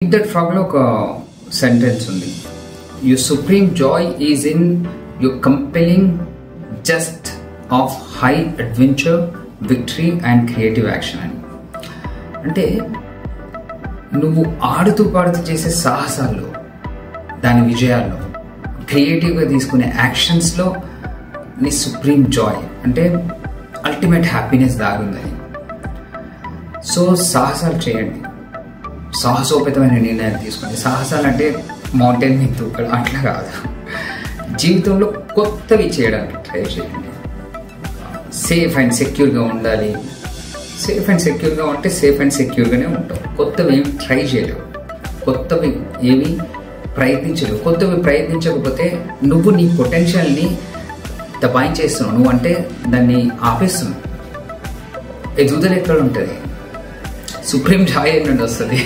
That ఫ్రాగ్లో ఒక sentence ఉంది. Your supreme Joy is in your compelling just of high adventure, victory and creative action అని. అంటే నువ్వు ఆడుతూ పాడుతూ చేసే సాహసాల్లో, దాని విజయాల్లో, క్రియేటివ్గా తీసుకునే యాక్షన్స్లో నీ సుప్రీం జాయ్ అంటే అల్టిమేట్ హ్యాపీనెస్ దాగుందని. సో సాహసాలు చేయండి, సాహసోపేతమైన నిర్ణయాలు తీసుకోండి. సాహసాలు అంటే మౌంటైన్ మీద దూకడం అట్లా కాదు, జీవితంలో కొత్తవి చేయడానికి ట్రై చేయండి. సేఫ్ అండ్ సెక్యూర్గా ఉండాలి. సేఫ్ అండ్ సెక్యూర్గా ఉంటే సేఫ్ అండ్ సెక్యూర్గానే ఉంటావు. కొత్తవి ఏమి ట్రై చేయలేవు, కొత్తవి ఏమి ప్రయత్నించలేవు. కొత్తవి ప్రయత్నించకపోతే నువ్వు నీ పొటెన్షియల్ని దబాయించేస్తున్నావు. నువ్వు అంటే దాన్ని ఆపేస్తున్నావు. ఎదుగుదల ఎక్కడ ఉంటుంది? సుప్రీం జాయ్ నుండి వస్తుంది.